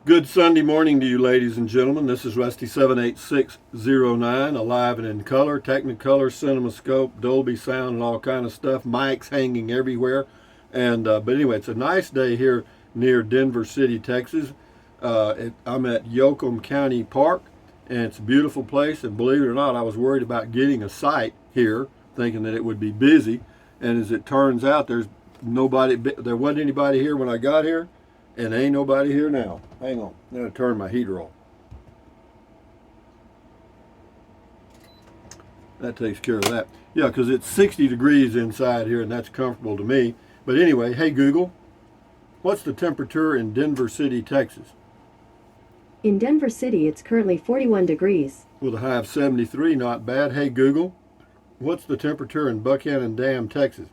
Good Sunday morning to you, ladies and gentlemen. This is Rusty 78609, alive and in color, Technicolor, CinemaScope, Dolby Sound, and all kind of stuff. Mics hanging everywhere, but anyway, it's a nice day here near Denver City, Texas. I'm at Yoakum County Park, and it's a beautiful place. And believe it or not, I was worried about getting a site here, thinking that it would be busy. And as it turns out, there wasn't anybody here when I got here. And ain't nobody here now. Hang on. I'm going to turn my heater off. That takes care of that. Yeah, because it's 60 degrees inside here, and that's comfortable to me. But anyway, hey Google, what's the temperature in Denver City, Texas? In Denver City, it's currently 41 degrees. With a high of 73, not bad. Hey Google, what's the temperature in Buchanan Dam, Texas?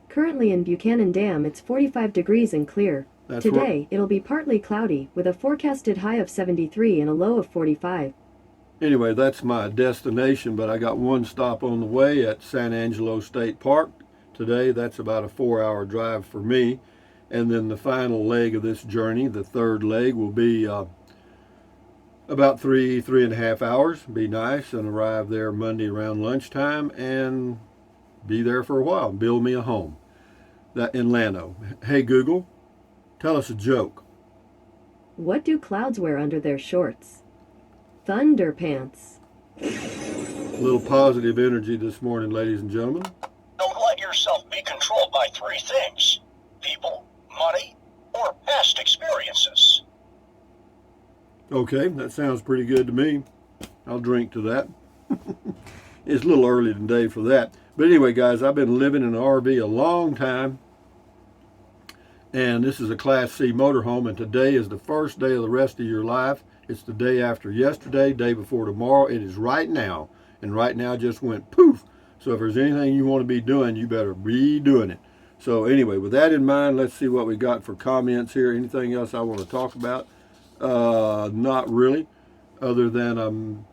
Currently in Buchanan Dam, it's 45 degrees and clear. Today, it'll be partly cloudy, with a forecasted high of 73 and a low of 45. Anyway, that's my destination, but I got one stop on the way at San Angelo State Park. Today, that's about a 4-hour drive for me. And then the final leg of this journey, the third leg, will be about three and a half hours. Be nice and arrive there Monday around lunchtime and be there for a while, build me a home. That in Llano. Hey Google, tell us a joke. What do clouds wear under their shorts? Thunder pants. A little positive energy this morning, ladies and gentlemen. Don't let yourself be controlled by three things: people, money, or past experiences. Okay, that sounds pretty good to me. I'll drink to that. It's a little early today for that. But anyway, guys, I've been living in an RV a long time. And this is a Class C motorhome. And today is the first day of the rest of your life. It's the day after yesterday, day before tomorrow. It is right now. And right now just went poof. So if there's anything you want to be doing, you better be doing it. So anyway, with that in mind, let's see what we got for comments here. Anything else I want to talk about? Not really, other than I'm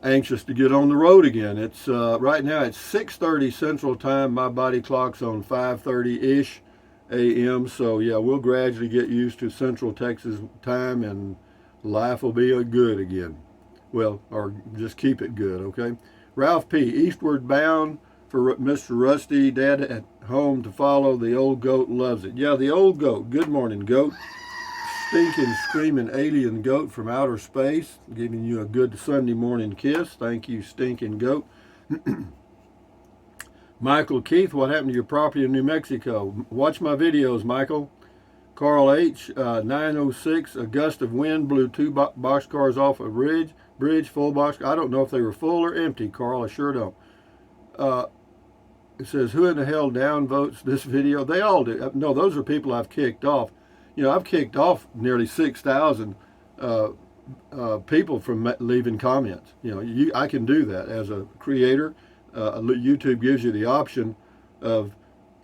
anxious to get on the road again. It's right now it's 6:30 Central Time. My body clock's on 5:30-ish a.m. So yeah, we'll gradually get used to Central Texas time, and life will be good again. Well, or just keep it good, okay? Ralph P. Eastward bound for Mr. Rusty. Dad at home to follow. The old goat loves it. Yeah, the old goat. Good morning, goat. Stinking, screaming alien goat from outer space, giving you a good Sunday morning kiss. Thank you, stinking goat. Michael Keith, what happened to your property in New Mexico? Watch my videos, Michael. Carl H, 906, a gust of wind blew two boxcars off a bridge, full box. I don't know if they were full or empty, Carl. I sure don't. It says, who in the hell downvotes this video? They all do. No, those are people I've kicked off. You know, I've kicked off nearly 6,000 people from leaving comments. You know, I can do that as a creator. YouTube gives you the option of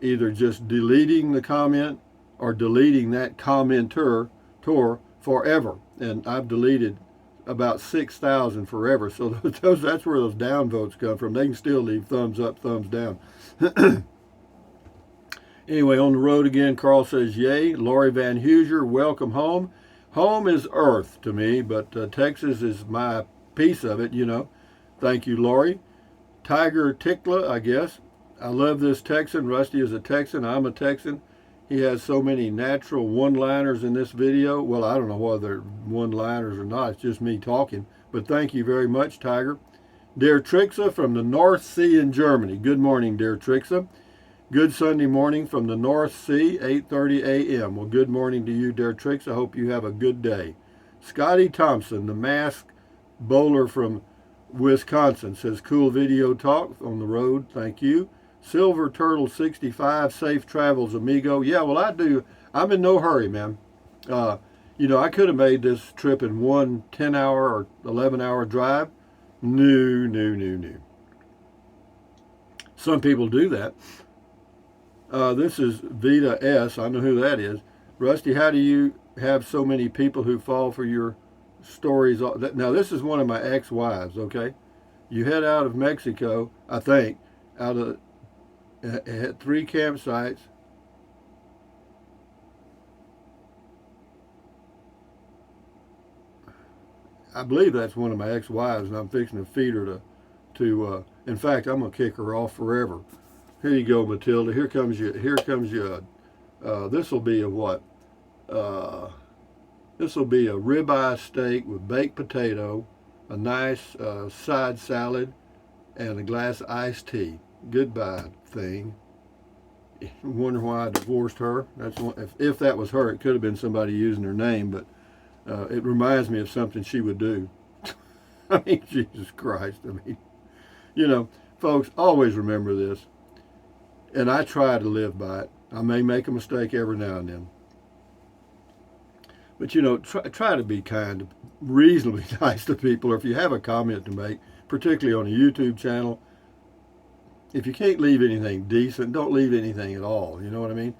either just deleting the comment or deleting that commenter forever. And I've deleted about 6,000 forever. So that's where those downvotes come from. They can still leave thumbs up, thumbs down. Anyway, on the road again, Carl says, yay. Lori Van Huser, welcome home. Home is Earth to me, but Texas is my piece of it, you know. Thank you, Lori. Tiger Tickla, I guess. I love this Texan. Rusty is a Texan. I'm a Texan. He has so many natural one-liners in this video. Well, I don't know whether they're one-liners or not. It's just me talking. But thank you very much, Tiger. Dear Trixa from the North Sea in Germany. Good morning, dear Trixa. Good Sunday morning from the North Sea, 8:30 a.m. Well, good morning to you, dear Trix. I hope you have a good day. Scotty Thompson, the masked bowler from Wisconsin, says, cool video talk on the road. Thank you. Silver Turtle 65, safe travels, amigo. Yeah, well, I do. I'm in no hurry, man. You know, I could have made this trip in one 10-hour or 11-hour drive. No. Some people do that. This is Vita S. I know who that is. Rusty, how do you have so many people who fall for your stories? Now, this is one of my ex-wives, okay? You head out of Mexico, I think, out of had 3 campsites, I believe that's one of my ex-wives, and I'm fixing to feed her to. In fact, I'm gonna kick her off forever. Here you go, Matilda. Here comes you. Here comes you. This will be a what? This will be a ribeye steak with baked potato, a nice side salad, and a glass of iced tea. Goodbye, thing. Wonder why I divorced her. That's one, if that was her, it could have been somebody using her name, but it reminds me of something she would do. I mean, Jesus Christ. I mean, you know, folks, always remember this, and I try to live by it. I may make a mistake every now and then, but you know, try to be kind, reasonably nice to people. Or if you have a comment to make, particularly on a YouTube channel, if you can't leave anything decent, don't leave anything at all. You know what I mean?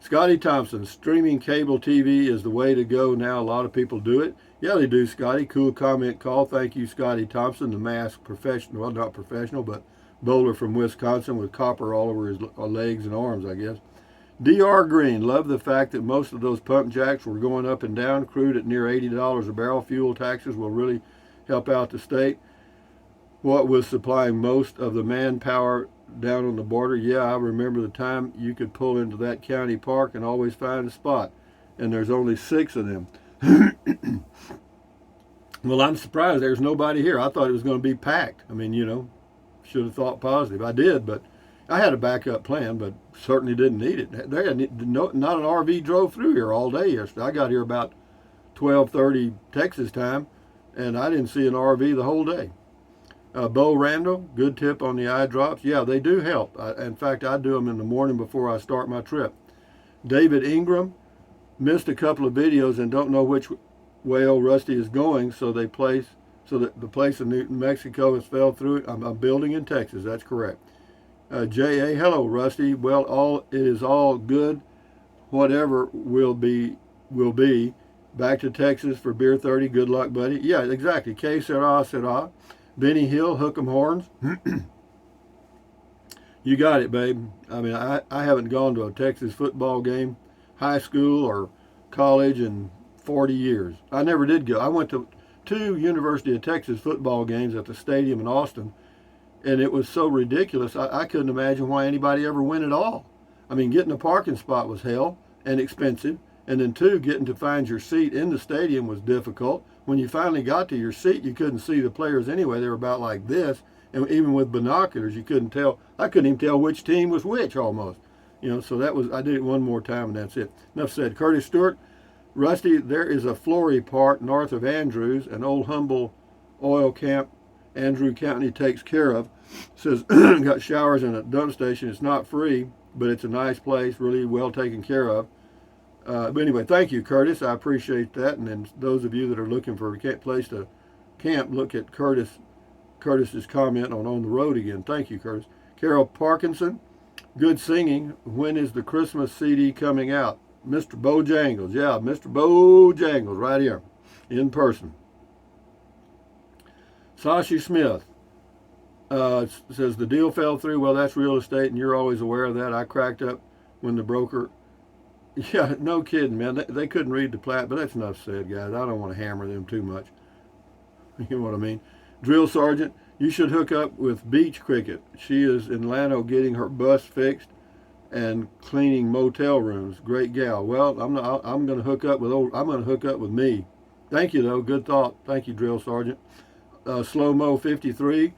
Scotty Thompson, streaming cable TV is the way to go now. A lot of people do it. Yeah, they do, Scotty. Cool comment call. Thank you, Scotty Thompson, the masked professional, well, not professional, but bowler from Wisconsin with copper all over his legs and arms, I guess. DR Green, love the fact that most of those pump jacks were going up and down. Crude at near $80 a barrel. Fuel taxes will really help out the state. What was supplying most of the manpower down on the border? Yeah, I remember the time you could pull into that county park and always find a spot, and there's only 6 of them. Well, I'm surprised there's nobody here. I thought it was going to be packed. I mean, you know, should have thought positive. I did, but I had a backup plan, but certainly didn't need it. Not an RV drove through here all day yesterday. I got here about 12:30 Texas time, and I didn't see an RV the whole day. Bo Randall, good tip on the eye drops. Yeah, they do help. In fact, I do them in the morning before I start my trip. David Ingram, missed a couple of videos and don't know which way old Rusty is going, so that the place in New Mexico has fell through it. I'm building in Texas, that's correct. J.A., hello, Rusty. Well, it is all good. Whatever will be. Back to Texas for Beer 30. Good luck, buddy. Yeah, exactly. Que sera, sera. Benny Hill, hook 'em horns. You got it, babe. I mean, I haven't gone to a Texas football game, high school or college, in 40 years. I never did go. I went to 2 University of Texas football games at the stadium in Austin, and it was so ridiculous. I couldn't imagine why anybody ever went at all. I mean, getting a parking spot was hell and expensive, and then 2, getting to find your seat in the stadium was difficult. When you finally got to your seat, you couldn't see the players anyway. They were about like this, and even with binoculars, you couldn't tell. I couldn't even tell which team was which almost. You know, so I did it one more time, and that's it. Enough said. Curtis Stewart, Rusty, there is a Flory Park north of Andrews, an old humble oil camp Andrew County takes care of. Says, got showers and a dump station. It's not free, but it's a nice place, really well taken care of. But anyway, thank you, Curtis. I appreciate that. And then those of you that are looking for a place to camp, look at Curtis's comment on the road again. Thank you, Curtis. Carol Parkinson, good singing. When is the Christmas CD coming out? Mr. Bojangles. Yeah, Mr. Bojangles right here in person. Sashi Smith says the deal fell through. Well, that's real estate, and you're always aware of that. I cracked up when the broker... Yeah, no kidding, man. They couldn't read the plat, but that's enough said, guys. I don't want to hammer them too much. You know what I mean? Drill Sergeant, you should hook up with Beach Cricket. She is in Llano getting her bus fixed and cleaning motel rooms. Great gal. Well, I'm going to hook up with me. Thank you, though. Good thought. Thank you, Drill Sergeant. Slow Mo 53,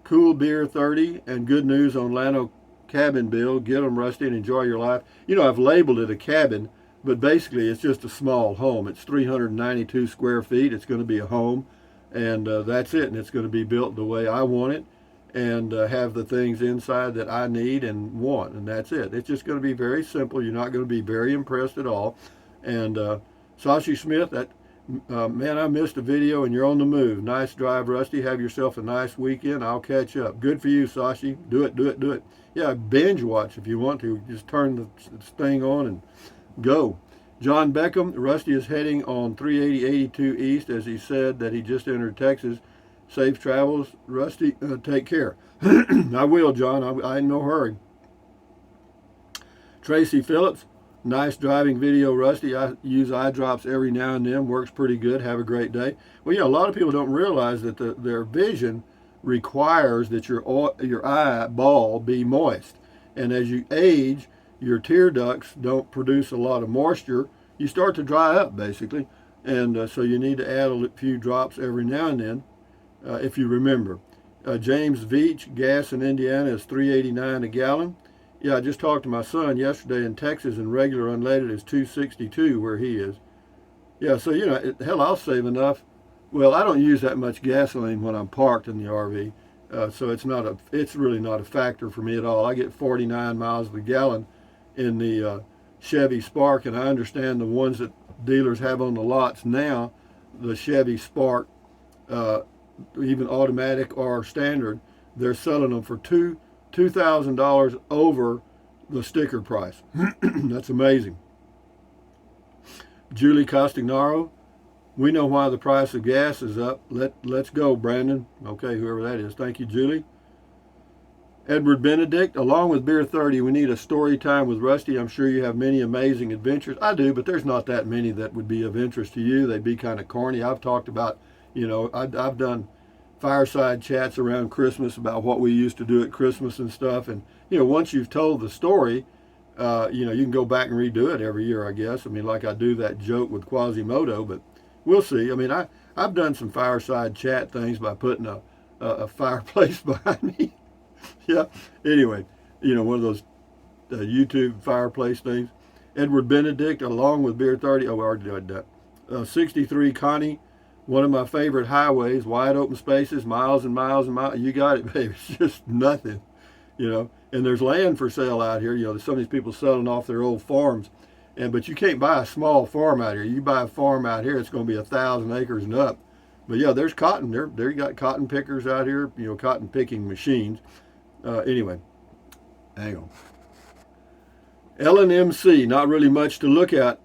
Cool Beer 30, and good news on Llano cabin build. Get them, Rusty, and enjoy your life. You know, I've labeled it a cabin, but basically it's just a small home. It's 392 square feet. It's going to be a home, and that's it. And it's going to be built the way I want it, and have the things inside that I need and want, and that's it. It's just going to be very simple. You're not going to be very impressed at all. And Sashi Smith, man, I missed a video and you're on the move. Nice drive, Rusty. Have yourself a nice weekend. I'll catch up. Good for you, Sashi. Do it. Yeah, binge watch if you want to. Just turn the thing on and go. John Beckham, Rusty is heading on 380-82 East, as he said that he just entered Texas. Safe travels, Rusty. Take care. I will, John. I in no hurry. Tracy Phillips, Nice driving video, Rusty. I use eye drops every now and then. Works pretty good. Have a great day. Well, yeah, a lot of people don't realize that their vision requires that your eyeball be moist. And as you age, your tear ducts don't produce a lot of moisture. You start to dry up, basically. And so you need to add a few drops every now and then, if you remember. James Veach, gas in Indiana is $3.89 a gallon. Yeah, I just talked to my son yesterday in Texas, and regular unleaded is $2.62 where he is. Yeah, so, hell, I'll save enough. Well, I don't use that much gasoline when I'm parked in the RV, so it's really not a factor for me at all. I get 49 miles a gallon in the Chevy Spark, and I understand the ones that dealers have on the lots now, the Chevy Spark, even automatic or standard, they're selling them for $2,000 over the sticker price. That's amazing. Julie Castagnaro, we know why the price of gas is up. Let's go, Brandon. Okay, whoever that is. Thank you, Julie. Edward Benedict, along with Beer 30, we need a story time with Rusty. I'm sure you have many amazing adventures. I do, but there's not that many that would be of interest to you. They'd be kind of corny. I've talked about, I've done fireside chats around Christmas about what we used to do at Christmas and stuff. And, once you've told the story, you can go back and redo it every year, I guess. I mean, like I do that joke with Quasimodo, but we'll see. I mean, I've done some fireside chat things by putting a fireplace behind me. Yeah. Anyway, one of those YouTube fireplace things. Edward Benedict, along with Beer 30. Oh, I already did that. 63 Connie, one of my favorite highways, wide open spaces, miles and miles and miles. You got it, baby. It's just nothing, And there's land for sale out here. There's some of these people selling off their old farms, but you can't buy a small farm out here. You buy a farm out here, it's going to be 1,000 acres and up. But yeah, there's cotton. There you got cotton pickers out here. Cotton picking machines. Anyway, hang on. LNMC, not really much to look at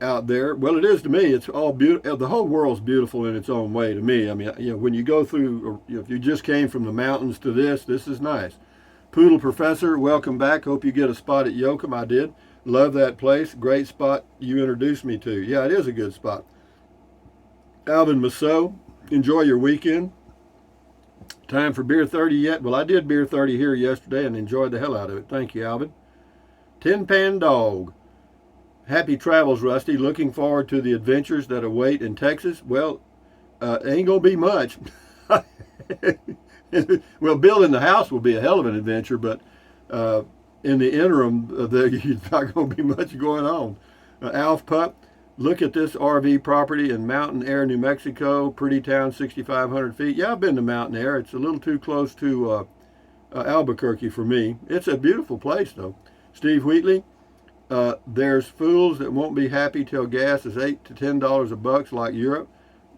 out there. Well, it is to me. It's all beautiful. The whole world's beautiful in its own way to me. I mean, when you go through, if you just came from the mountains to this is nice. Poodle Professor, welcome back. Hope you get a spot at Yoakum. I did. Love that place. Great spot you introduced me to. Yeah, it is a good spot. Alvin Massot, enjoy your weekend. Time for Beer 30 yet? Well, I did Beer 30 here yesterday and enjoyed the hell out of it. Thank you, Alvin. Tin Pan Dog. Happy travels, Rusty. Looking forward to the adventures that await in Texas. Well, ain't going to be much. Well, building the house will be a hell of an adventure, but in the interim, there's not going to be much going on. Alf Pup. Look at this RV property in Mountain Air, New Mexico. Pretty town, 6,500 feet. Yeah, I've been to Mountain Air. It's a little too close to Albuquerque for me. It's a beautiful place, though. Steve Wheatley, there's fools that won't be happy till gas is $8 to $10 a buck like Europe.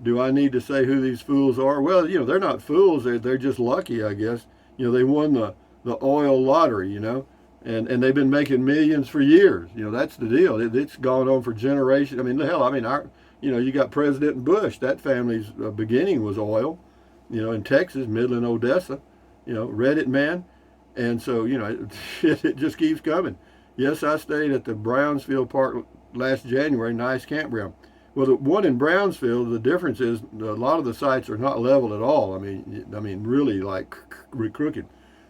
Do I need to say who these fools are? Well, they're not fools. They're just lucky, I guess. They won the oil lottery, And they've been making millions for years. That's the deal. It's gone on for generations. I mean, you got President Bush. That family's beginning was oil, in Texas, Midland, Odessa, Reddit man. And so, it just keeps coming. Yes, I stayed at the Brownsville Park last January. Nice campground. Well, the one in Brownsville, the difference is a lot of the sites are not level at all. I mean, really like crooked.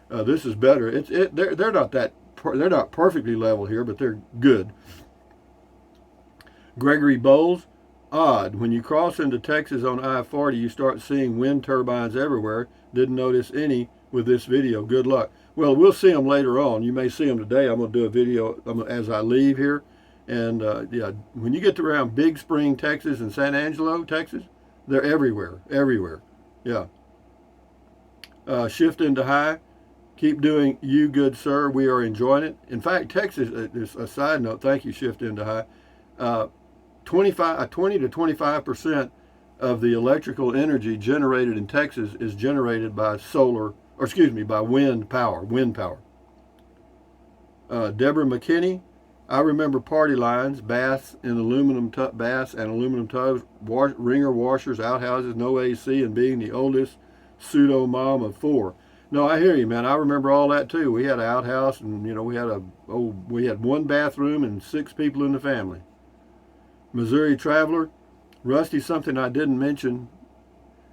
This is better. They're not perfectly level here, but they're good. Gregory Bowles, odd. When you cross into Texas on I-40, you start seeing wind turbines everywhere. Didn't notice any with this video. Good luck. Well, we'll see them later on. You may see them today. I'm going to do a video as I leave here. And yeah, when you get to around Big Spring, Texas, and San Angelo, Texas, they're everywhere. Yeah. Shift into high. Keep doing you, good sir. We are enjoying it. In fact, Texas, there's a side note. Thank you, Shift into high. 20 to 25% of the electrical energy generated in Texas is generated by by wind power. Deborah McKinney, I remember party lines, baths and aluminum tubs, wringer washers, outhouses, no AC, and being the oldest pseudo mom of 4. No, I hear you, man. I remember all that too. We had an outhouse, and we had one bathroom and 6 people in the family. Missouri Traveler, Rusty, something I didn't mention.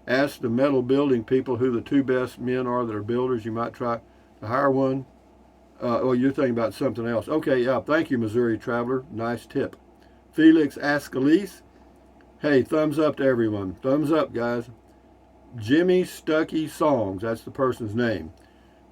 Ask the metal building people who the 2 best men are that are builders. You might try to hire one. You're thinking about something else. Okay, yeah. Thank you, Missouri Traveler. Nice tip. Felix Ascalise. Hey, thumbs up to everyone. Thumbs up, guys. Jimmy Stuckey Songs, that's the person's name.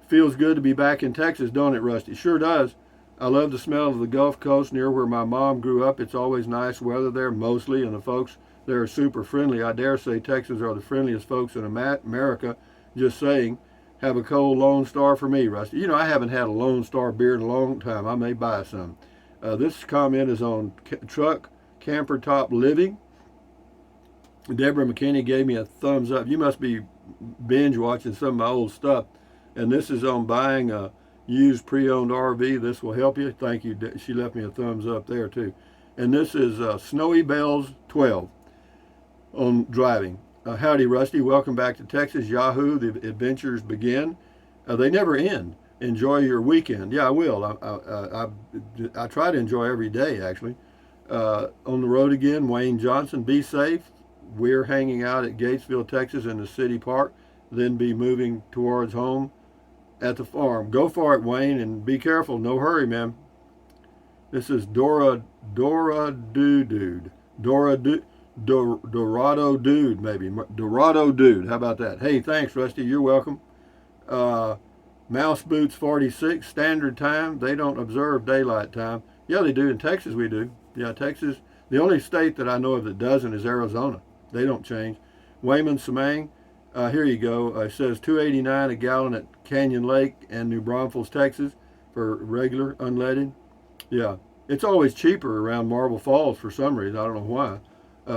Feels good to be back in Texas, don't it, Rusty? Sure does. I love the smell of the Gulf Coast near where my mom grew up. It's always nice weather there, mostly, and the folks there are super friendly. I dare say Texans are the friendliest folks in America. Just saying. Have a cold Lone Star for me, Rusty. You know, I haven't had a Lone Star beer in a long time. I may buy some. This comment is on Truck Camper Top Living. Deborah McKinney gave me a thumbs up. You must be binge watching some of my old stuff. And this is on buying a used pre-owned RV. This will help you. Thank you. She left me a thumbs up there too. And this is Snowy Bells 12 on driving. Howdy, Rusty. Welcome back to Texas. Yahoo. The adventures begin. They never end. Enjoy your weekend. Yeah, I will. I try to enjoy every day, actually. On the road again, Wayne Johnson. Be safe. We're hanging out at Gatesville, Texas in the city park, then be moving towards home at the farm. Go for it, Wayne, and be careful. No hurry, man. This is Dorado Dude. Dorado Dude, maybe. Dorado Dude. How about that? Hey, thanks, Rusty. You're welcome. Mouse Boots 46, standard time. They don't observe daylight time. Yeah, they do. In Texas, we do. Yeah, Texas. The only state that I know of that doesn't is Arizona. They don't change. Wayman Samang, here you go. It says $2.89 a gallon at Canyon Lake and New Braunfels, Texas, for regular unleaded. Yeah, it's always cheaper around Marble Falls for some reason. I don't know why.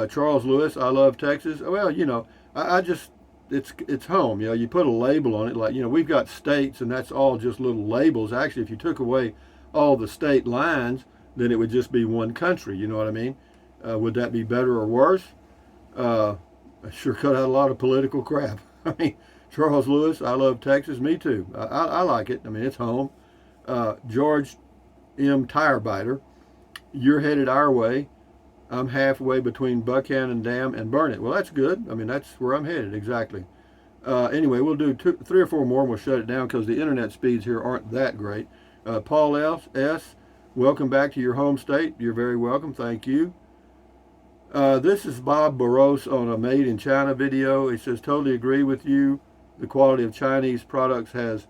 Charles Lewis, I love Texas. Well, you know, I just it's home. You know, you put a label on it. Like, you know, we've got states, and that's all just little labels. Actually, if you took away all the state lines, then it would just be one country. You know what I mean? Would that be better or worse? I sure cut out a lot of political crap. I mean, Charles Lewis, I love Texas. Me too. I like it. I mean, it's home. George M. Tirebiter, you're headed our way. I'm halfway between Buchanan Dam and Burnett. Well, that's good. I mean, that's where I'm headed, exactly. Anyway, we'll do 3 or 4 more and we'll shut it down because the internet speeds here aren't that great. Paul S., welcome back to your home state. You're very welcome. Thank you. This is Bob Barros on a Made in China video. It says, totally agree with you. The quality of Chinese products has,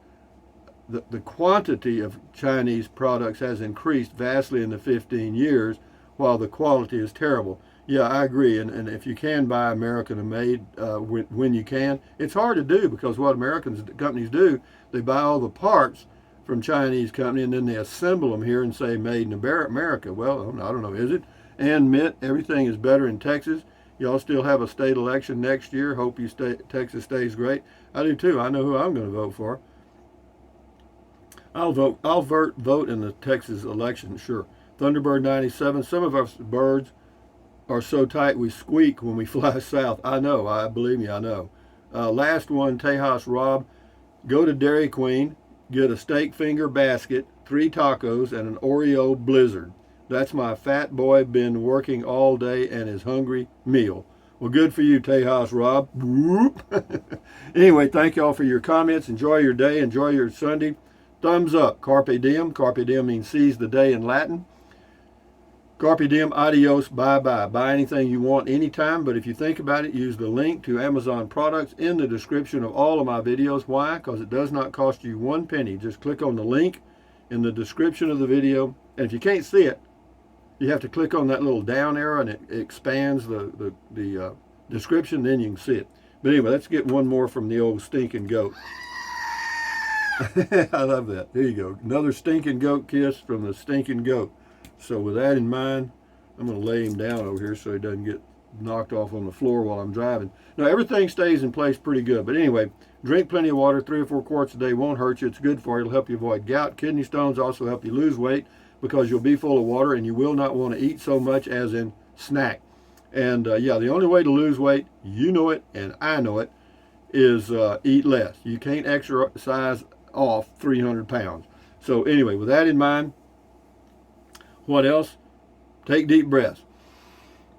the quantity of Chinese products has increased vastly in the 15 years, while the quality is terrible. Yeah, I agree. And if you can buy American made when you can, it's hard to do because what American companies do, they buy all the parts from Chinese company and then they assemble them here and say made in America. Well, I don't know, is it? And Mitt, everything is better in Texas. Y'all still have a state election next year. Hope Texas stays great. I do too. I know who I'm going to vote for. I'll vote in the Texas election, sure. Thunderbird 97. Some of us birds are so tight we squeak when we fly south. I know. Believe me, I know. Last one, Tejas Rob. Go to Dairy Queen, get a steak finger basket, 3 tacos, and an Oreo Blizzard. That's my fat boy been working all day and is hungry meal. Well, good for you, Tejas Rob. Anyway, thank y'all for your comments. Enjoy your day. Enjoy your Sunday. Thumbs up. Carpe diem. Carpe diem means seize the day in Latin. Carpe diem, adios, bye-bye. Buy anything you want anytime, but if you think about it, use the link to Amazon products in the description of all of my videos. Why? Because it does not cost you 1 penny. Just click on the link in the description of the video, and if you can't see it, you have to click on that little down arrow, and it expands the description, then you can see it. But anyway, let's get one more from the old stinking goat. I love that. There you go. Another stinking goat kiss from the stinking goat. So with that in mind, I'm going to lay him down over here so he doesn't get knocked off on the floor while I'm driving. Now, everything stays in place pretty good. But anyway, drink plenty of water. 3 or 4 quarts a day won't hurt you. It's good for you. It'll help you avoid gout. Kidney stones also help you lose weight because you'll be full of water and you will not want to eat so much as in snack. And yeah, the only way to lose weight, you know it and I know it, is eat less. You can't exercise off 300 pounds. So anyway, with that in mind, what else? Take deep breaths.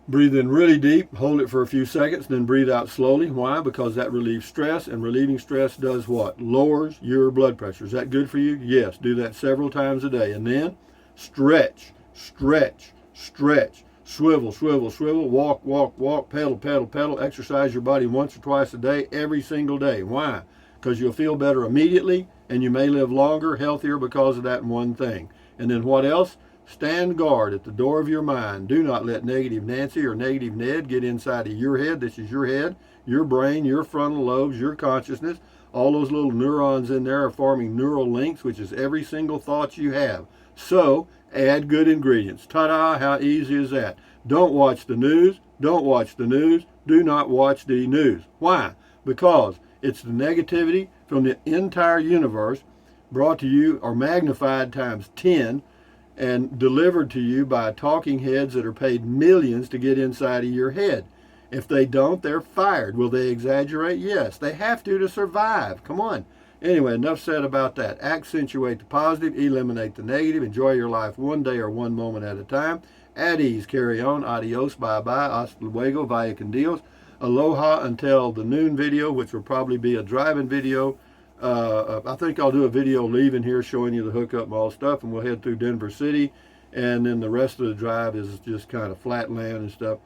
Breathe in really deep, hold it for a few seconds, then breathe out slowly. Why? Because that relieves stress, and relieving stress does what? Lowers your blood pressure. Is that good for you? Yes. Do that several times a day. And then stretch, stretch, stretch. Swivel, swivel, swivel. Walk, walk, walk. Pedal, pedal, pedal. Exercise your body once or twice a day, every single day. Why? Because you'll feel better immediately, and you may live longer, healthier because of that one thing. And then what else? Stand guard at the door of your mind. Do not let negative Nancy or negative Ned get inside of your head. This is your head, your brain, your frontal lobes, your consciousness. All those little neurons in there are forming neural links, which is every single thought you have. So add good ingredients. Ta-da, how easy is that? Don't watch the news. Don't watch the news. Do not watch the news. Why? Because it's the negativity from the entire universe brought to you or magnified times 10 and delivered to you by talking heads that are paid millions to get inside of your head. If they don't, they're fired. Will they exaggerate? Yes. They have to survive. Come on. Anyway, enough said about that. Accentuate the positive, eliminate the negative, enjoy your life one day or one moment at a time. At ease, carry on. Adios, bye-bye, hasta luego, vaya con Dios. Aloha until the noon video, which will probably be a driving video. I think I'll do a video leaving here showing you the hookup and all stuff, and we'll head through Denver City, and then the rest of the drive is just kind of flat land and stuff.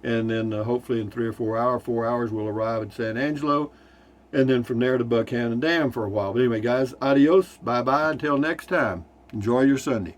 And then hopefully in 3 or 4 hours, we'll arrive at San Angelo, and then from there to Buchanan Dam for a while. But anyway, guys, adios, bye-bye, until next time. Enjoy your Sunday.